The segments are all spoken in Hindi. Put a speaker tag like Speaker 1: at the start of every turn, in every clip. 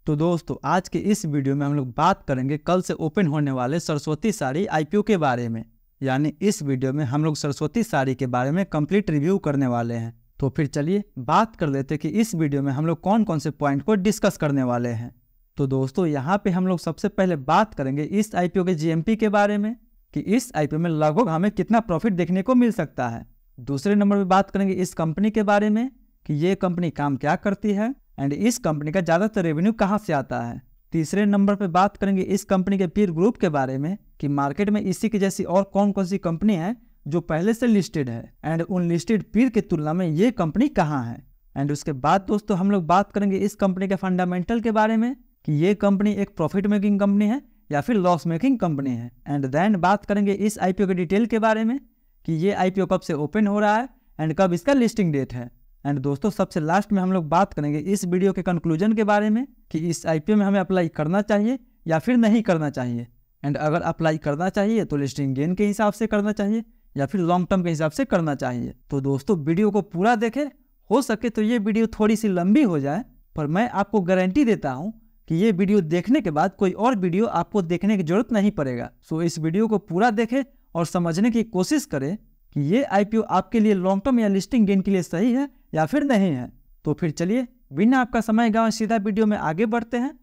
Speaker 1: तो दोस्तों आज के इस वीडियो में हम लोग बात करेंगे कल से ओपन होने वाले सरस्वती साड़ी आईपीओ के बारे में। यानी इस वीडियो में हम लोग सरस्वती साड़ी के बारे में कंप्लीट रिव्यू करने वाले हैं। तो फिर चलिए बात कर लेते हैं कि इस वीडियो में हम लोग कौन कौन से पॉइंट को डिस्कस करने वाले हैं। तो दोस्तों यहाँ पे हम लोग सबसे पहले बात करेंगे इस आईपीओ के जीएमपी के बारे में कि इस आईपीओ में लगभग हमें कितना प्रॉफिट देखने को मिल सकता है। दूसरे नंबर पे बात करेंगे इस कंपनी के बारे में कि ये कंपनी काम क्या करती है एंड इस कंपनी का ज़्यादातर रेवेन्यू कहाँ से आता है। तीसरे नंबर पे बात करेंगे इस कंपनी के पीर ग्रुप के बारे में कि मार्केट में इसी की जैसी और कौन कौन सी कंपनी है जो पहले से लिस्टेड है एंड उन लिस्टेड पीर की तुलना में ये कंपनी कहाँ है। एंड उसके बाद दोस्तों हम लोग बात करेंगे इस कंपनी के फंडामेंटल के बारे में कि ये कंपनी एक प्रॉफिट मेकिंग कंपनी है या फिर लॉस मेकिंग कंपनी है। एंड देन बात करेंगे इस आईपीओ के डिटेल के बारे में कि ये आईपीओ कब से ओपन हो रहा है एंड कब इसका लिस्टिंग डेट है। एंड दोस्तों सबसे लास्ट में हम लोग बात करेंगे इस वीडियो के कंक्लूजन के बारे में कि इस आईपीओ में हमें अप्लाई करना चाहिए या फिर नहीं करना चाहिए। एंड अगर अप्लाई करना चाहिए तो लिस्टिंग गेन के हिसाब से करना चाहिए या फिर लॉन्ग टर्म के हिसाब से करना चाहिए। तो दोस्तों वीडियो को पूरा देखें, हो सके तो ये वीडियो थोड़ी सी लंबी हो जाए, पर मैं आपको गारंटी देता हूँ कि ये वीडियो देखने के बाद कोई और वीडियो आपको देखने की जरूरत नहीं पड़ेगा। सो इस वीडियो को पूरा देखें और समझने की कोशिश करें कि ये आईपीओ आपके लिए लॉन्ग टर्म या लिस्टिंग गेन के लिए सही है या फिर नहीं है। तो फिर चलिए बिना आपका समय गंवाए सीधा वीडियो में आगे बढ़ते हैं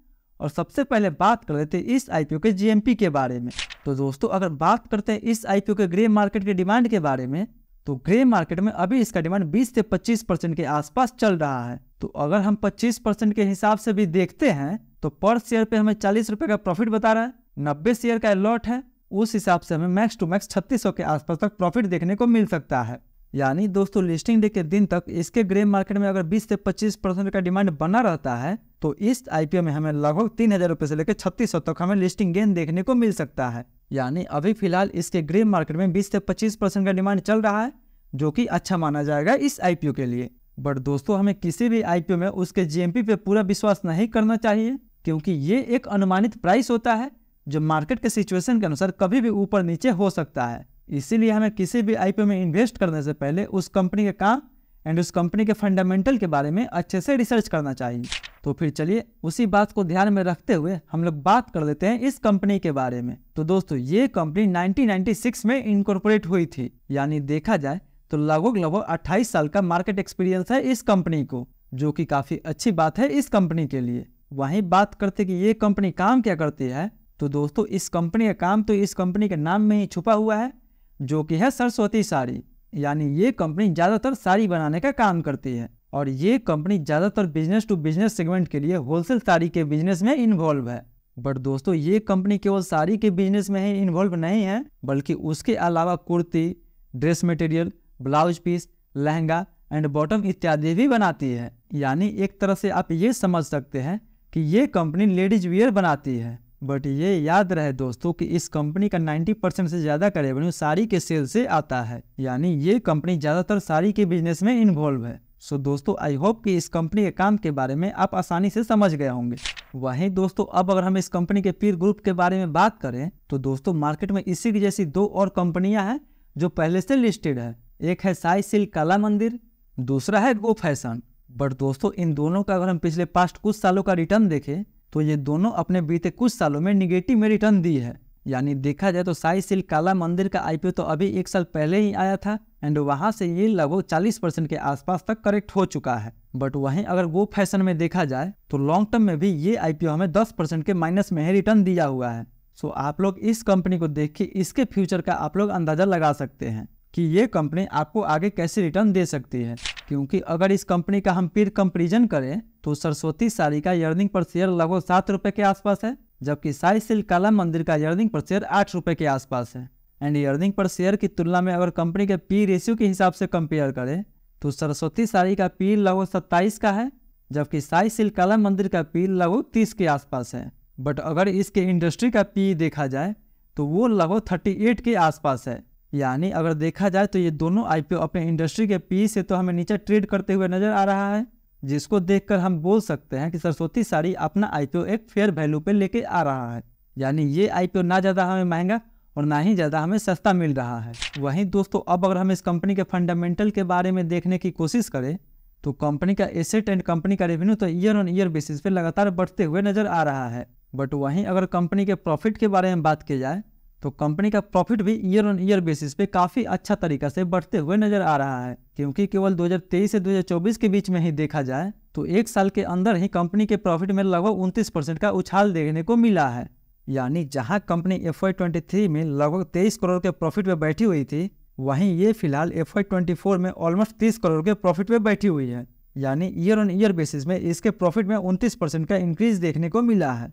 Speaker 1: और सबसे पहले बात कर लेते हैं इस आईपीओ के जीएमपी के बारे में। तो दोस्तों अगर बात करते हैं इस आईपीओ के ग्रे मार्केट के डिमांड के बारे में तो ग्रे मार्केट में अभी इसका डिमांड 20 से 25% के आसपास चल रहा है। तो अगर हम 25% के हिसाब से भी देखते हैं तो पर शेयर पे हमें 40 रुपए का प्रॉफिट बता रहा है, 90 शेयर का लॉट है, उस हिसाब से हमें मैक्स टू मैक्स 3600 के आसपास तक प्रॉफिट देखने को मिल सकता है। यानी दोस्तों लिस्टिंग डे के दिन तक इसके ग्रे मार्केट में अगर 20 से 25% का डिमांड बना रहता है तो इस आईपीओ में हमें लगभग 3000 रुपये से लेकर 3600 तक हमें लिस्टिंग गेन देखने को मिल सकता है। यानी अभी फिलहाल इसके ग्रे मार्केट में 20 से 25% का डिमांड चल रहा है, जो कि अच्छा माना जाएगा इस आईपीओ के लिए। बट दोस्तों हमें किसी भी आईपीओ में उसके जीएमपी पे पूरा विश्वास नहीं करना चाहिए, क्योंकि ये एक अनुमानित प्राइस होता है जो मार्केट के सिचुएशन के अनुसार कभी भी ऊपर नीचे हो सकता है। इसीलिए हमें किसी भी आईपीओ में इन्वेस्ट करने से पहले उस कंपनी के काम एंड उस कंपनी के फंडामेंटल के बारे में अच्छे से रिसर्च करना चाहिए। तो फिर चलिए उसी बात को ध्यान में रखते हुए हम लोग बात कर लेते हैं इस कंपनी के बारे में। तो दोस्तों ये कंपनी 1996 में इनकॉर्पोरेट हुई थी। यानी देखा जाए तो लगभग 28 साल का मार्केट एक्सपीरियंस है इस कंपनी को, जो कि काफ़ी अच्छी बात है इस कंपनी के लिए। वहीं बात करते कि ये कंपनी काम क्या करती है, तो दोस्तों इस कंपनी का काम तो इस कंपनी के नाम में ही छुपा हुआ है, जो कि है सरस्वती साड़ी। यानी ये कंपनी ज़्यादातर साड़ी बनाने का काम करती है और ये कंपनी ज़्यादातर बिजनेस टू बिजनेस सेगमेंट के लिए होलसेल साड़ी के बिजनेस में इन्वॉल्व है। बट दोस्तों ये कंपनी केवल साड़ी के बिजनेस में ही इन्वॉल्व नहीं है, बल्कि उसके अलावा kurti, dress material, blouse piece, lehenga and bottom इत्यादि भी बनाती है। यानी एक तरह से आप ये समझ सकते हैं कि ये कंपनी लेडीज वियर बनाती है। बट ये याद रहे दोस्तों कि इस कंपनी का 90% से ज़्यादा का रेवेन्यू साड़ी के सेल से आता है। यानी ये कंपनी ज़्यादातर साड़ी के बिजनेस में इन्वॉल्व है। सो दोस्तों आई होप कि इस कंपनी के काम के बारे में आप आसानी से समझ गए होंगे। वहीं दोस्तों अब अगर हम इस कंपनी के पीर ग्रुप के बारे में बात करें तो दोस्तों मार्केट में इसी की जैसी दो और कंपनियां हैं जो पहले से लिस्टेड है। एक है साई सिल्क काला मंदिर, दूसरा है गो फैशन। बट दोस्तों इन दोनों का अगर हम पिछले पास्ट कुछ सालों का रिटर्न देखें तो ये दोनों अपने बीते कुछ सालों में निगेटिव में रिटर्न दी है। यानी देखा जाए तो साई सिल्क काला मंदिर का आईपीओ तो अभी 1 साल पहले ही आया था एंड वहां से ये लगभग 40% के आसपास तक करेक्ट हो चुका है। बट वहीं अगर गो फैशन में देखा जाए तो लॉन्ग टर्म में भी ये आईपीओ हमें 10% के माइनस में ही रिटर्न दिया हुआ है। सो आप लोग इस कंपनी को देख के इसके फ्यूचर का आप लोग अंदाजा लगा सकते हैं कि ये कंपनी आपको आगे कैसे रिटर्न दे सकती है। क्योंकि अगर इस कंपनी का हम पीर कंपेरिजन करें तो सरस्वती साड़ी का अर्निंग पर शेयर लगभग 7 रुपये के आसपास है, जबकि साई सिल्क काला मंदिर का अर्निंग पर शेयर 8 रुपये के आसपास है। एंड अर्निंग पर शेयर की तुलना में अगर कंपनी के पी रेशियो के हिसाब से कंपेयर करें तो सरस्वती साड़ी का पी लगभग 27 का है, जबकि साई सिल्क काला मंदिर का पी लगभग 30 के आसपास है। बट अगर इसके इंडस्ट्री का पी देखा जाए तो वो लगभग 38 के आसपास है। यानी अगर देखा जाए तो ये दोनों आईपीओ अपने इंडस्ट्री के पी से तो हमें नीचे ट्रेड करते हुए नजर आ रहा है, जिसको देखकर हम बोल सकते हैं कि सरस्वती साड़ी अपना आईपीओ एक फेयर वैल्यू पे लेके आ रहा है। यानी ये आईपीओ ना ज़्यादा हमें महंगा और ना ही ज़्यादा हमें सस्ता मिल रहा है। वहीं दोस्तों अब अगर हम इस कंपनी के फंडामेंटल के बारे में देखने की कोशिश करें तो कंपनी का एसेट एंड कंपनी का रेवेन्यू तो ईयर ऑन ईयर बेसिस पे लगातार बढ़ते हुए नजर आ रहा है। बट वहीं अगर कंपनी के प्रॉफिट के बारे में बात की जाए तो कंपनी का प्रॉफिट भी ईयर ऑन ईयर बेसिस पे काफी अच्छा तरीका से बढ़ते हुए नजर आ रहा है, क्योंकि केवल 2023 से 2024 के बीच में ही देखा जाए तो एक साल के अंदर ही कंपनी के प्रॉफिट में लगभग 29% का उछाल देखने को मिला है। यानी जहां कंपनी FY23 में लगभग 23 करोड़ के प्रॉफिट में बैठी हुई थी, वहीं ये फिलहाल FY24 में ऑलमोस्ट 30 करोड़ के प्रॉफिट में बैठी हुई है। यानी ईयर ऑन ईयर बेसिस में इसके प्रॉफिट में 29% का इंक्रीज देखने को मिला है।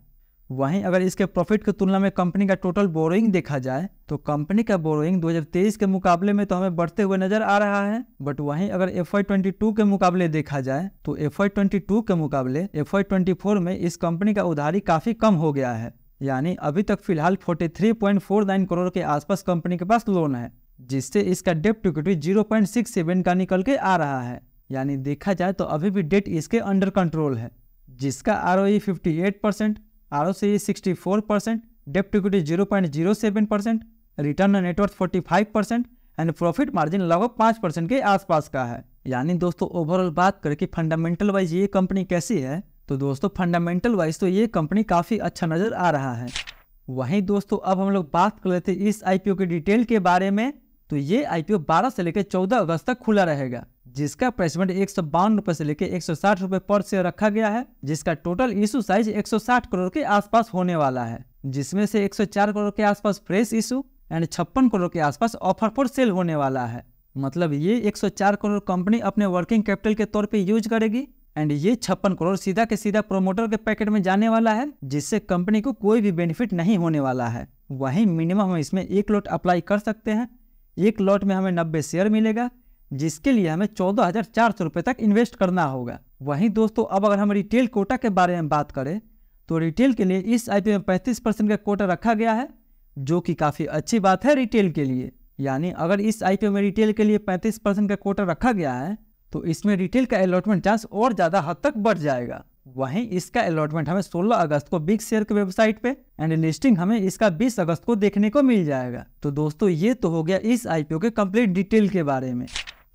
Speaker 1: वहीं अगर इसके प्रॉफिट की तुलना में कंपनी का टोटल बोरोइंग देखा जाए तो कंपनी का बोरोइंग 2023 के मुकाबले में तो हमें बढ़ते हुए नजर आ रहा है। बट वहीं अगर FY22 के मुकाबले देखा जाए तो FY22 के मुकाबले FY24 में इस कंपनी का उधारी काफी कम हो गया है। यानी अभी तक फिलहाल 43.49 करोड़ के आसपास कंपनी के पास लोन है, जिससे इसका डेट टू इक्विटी 0.67 का निकल के आ रहा है। यानी देखा जाए तो अभी भी डेट इसके अंडर कंट्रोल है, जिसका ROE 58%, ROCE 64%, debt to equity 0.07%, return on net worth 45% and profit margin लगभग 5% के आसपास का है। यानी दोस्तों ओवरऑल बात करें कि फंडामेंटल वाइज ये कंपनी कैसी है, तो दोस्तों फंडामेंटल वाइज तो ये कंपनी काफी अच्छा नजर आ रहा है। वहीं दोस्तों अब हम लोग बात कर लेते हैं इस IPO के डिटेल के बारे में। तो ये IPO 12 से लेकर 14 अगस्त तक खुला रहेगा, जिसका प्राइसमेंट 152 रुपए से लेकर 160 रुपए पर शेयर रखा गया है, जिसका टोटल इशू साइज 160 करोड़ के आसपास होने वाला है, जिसमें से 104 करोड़ के आसपास फ्रेश इशू एंड 56 करोड़ के आसपास ऑफर फॉर सेल होने वाला है। मतलब ये 104 करोड़ कंपनी अपने वर्किंग कैपिटल के तौर पे यूज करेगी एंड ये 56 करोड़ सीधा के सीधा प्रोमोटर के पैकेट में जाने वाला है, जिससे कंपनी को कोई भी बेनिफिट नहीं होने वाला है। वहीं मिनिमम हम इसमें 1 लॉट अप्लाई कर सकते हैं। 1 लॉट में हमें 90 शेयर मिलेगा, जिसके लिए हमें 14,400 रुपये तक इन्वेस्ट करना होगा। वहीं दोस्तों अब अगर हम रिटेल कोटा के बारे में बात करें तो रिटेल के लिए इस IPO में 35% का कोटा रखा गया है, जो कि काफ़ी अच्छी बात है रिटेल के लिए। यानी अगर इस IPO में रिटेल के लिए 35% का कोटा रखा गया है तो इसमें रिटेल का अलॉटमेंट चांस और ज़्यादा हद तक बढ़ जाएगा। वहीं इसका अलॉटमेंट हमें 16 अगस्त को बिग शेयर के वेबसाइट पे एंड लिस्टिंग हमें इसका 20 अगस्त को देखने को मिल जाएगा। तो दोस्तों ये तो हो गया इस IPO के कंप्लीट डिटेल के बारे में।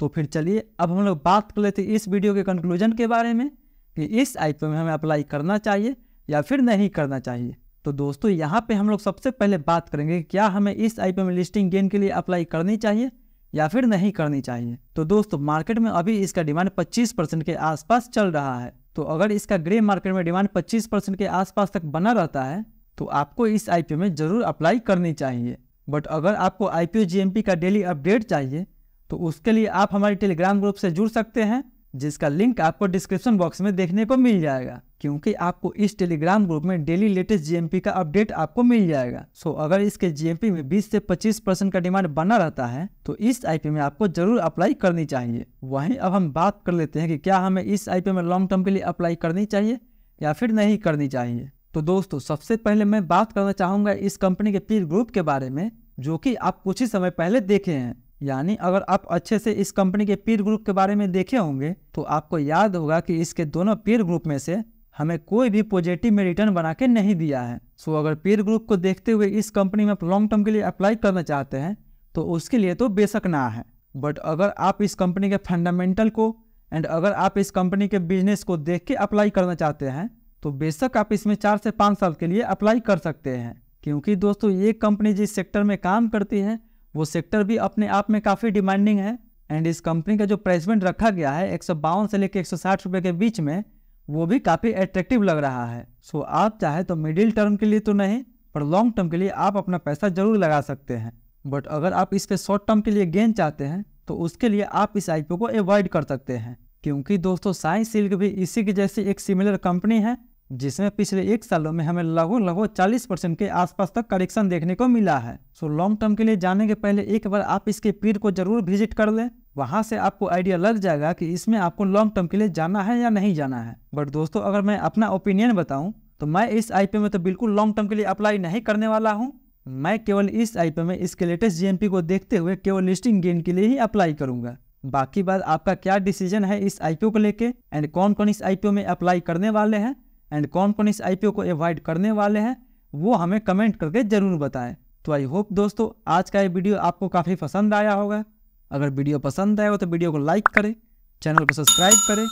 Speaker 1: तो फिर चलिए अब हम लोग बात कर लेते हैं इस वीडियो के कंक्लूजन के बारे में कि इस IPO में हमें अप्लाई करना चाहिए या फिर नहीं करना चाहिए। तो दोस्तों यहाँ पे हम लोग सबसे पहले बात करेंगे कि क्या हमें इस IPO में लिस्टिंग गेन के लिए अप्लाई करनी चाहिए या फिर नहीं करनी चाहिए। तो दोस्तों मार्केट में अभी इसका डिमांड 25% के आसपास चल रहा है। तो अगर इसका ग्रे मार्केट में डिमांड 25% के आसपास तक बना रहता है तो आपको इस IPO में जरूर अप्लाई करनी चाहिए। बट अगर आपको IPO GMP का डेली अपडेट चाहिए तो उसके लिए आप हमारे टेलीग्राम ग्रुप से जुड़ सकते हैं, जिसका लिंक आपको डिस्क्रिप्शन बॉक्स में देखने को मिल जाएगा, क्योंकि आपको इस टेलीग्राम ग्रुप में डेली लेटेस्ट GMP का अपडेट आपको मिल जाएगा। सो अगर इसके GMP में 20 से 25% का डिमांड बना रहता है तो इस IPO में आपको जरूर अप्लाई करनी चाहिए। वहीं अब हम बात कर लेते हैं कि क्या हमें इस IPO में लॉन्ग टर्म के लिए अप्लाई करनी चाहिए या फिर नहीं करनी चाहिए। तो दोस्तों सबसे पहले मैं बात करना चाहूँगा इस कंपनी के पीर ग्रुप के बारे में, जो कि आप कुछ ही समय पहले देखे हैं। यानी अगर आप अच्छे से इस कंपनी के पीर ग्रुप के बारे में देखे होंगे तो आपको याद होगा कि इसके दोनों पीर ग्रुप में से हमें कोई भी पॉजिटिव में रिटर्न बना के नहीं दिया है। सो अगर पीर ग्रुप को देखते हुए इस कंपनी में लॉन्ग टर्म के लिए अप्लाई करना चाहते हैं तो उसके लिए तो बेशक ना है। बट अगर आप इस कंपनी के फंडामेंटल को एंड अगर आप इस कंपनी के बिजनेस को देख के अप्लाई करना चाहते हैं तो बेशक आप इसमें 4 से 5 साल के लिए अप्लाई कर सकते हैं, क्योंकि दोस्तों ये कंपनी जिस सेक्टर में काम करती है वो सेक्टर भी अपने आप में काफ़ी डिमांडिंग है। एंड इस कंपनी का जो प्राइसमेंट रखा गया है 152 से लेकर 160 रुपये के बीच में, वो भी काफ़ी अट्रैक्टिव लग रहा है। सो आप चाहे तो मिडिल टर्म के लिए तो नहीं, पर लॉन्ग टर्म के लिए आप अपना पैसा जरूर लगा सकते हैं। बट अगर आप इस पे शॉर्ट टर्म के लिए गेन चाहते हैं तो उसके लिए आप इस IPO को अवॉइड कर सकते हैं, क्योंकि दोस्तों साई सिल्क भी इसी की जैसी एक सिमिलर कंपनी है जिसमें पिछले 1 सालों में हमें लगभग 40% के आसपास तक करेक्शन देखने को मिला है। सो लॉन्ग टर्म के लिए जाने के पहले एक बार आप इसके पीर को जरूर विजिट कर लें, वहां से आपको आइडिया लग जाएगा कि इसमें आपको लॉन्ग टर्म के लिए जाना है या नहीं जाना है। बट दोस्तों अगर मैं अपना ओपिनियन बताऊं तो मैं इस IPO में तो बिल्कुल लॉन्ग टर्म के लिए अप्लाई नहीं करने वाला हूं। मैं केवल इस IPO में इसके लेटेस्ट GMP को देखते हुए केवल लिस्टिंग गेन के लिए ही अप्लाई करूंगा। बाकी बात आपका क्या डिसीजन है इस IPO को लेके एंड कौन कौन इस IPO में अप्लाई करने वाले हैं एंड कौन कौन इस IPO को अवॉइड करने वाले हैं, वो हमें कमेंट करके जरूर बताएं। तो आई होप दोस्तों आज का ये वीडियो आपको काफ़ी पसंद आया होगा। अगर वीडियो पसंद आया हो तो वीडियो को लाइक करें, चैनल को सब्सक्राइब करें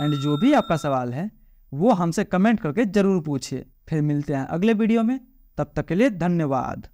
Speaker 1: एंड जो भी आपका सवाल है वो हमसे कमेंट करके ज़रूर पूछिए। फिर मिलते हैं अगले वीडियो में, तब तक के लिए धन्यवाद।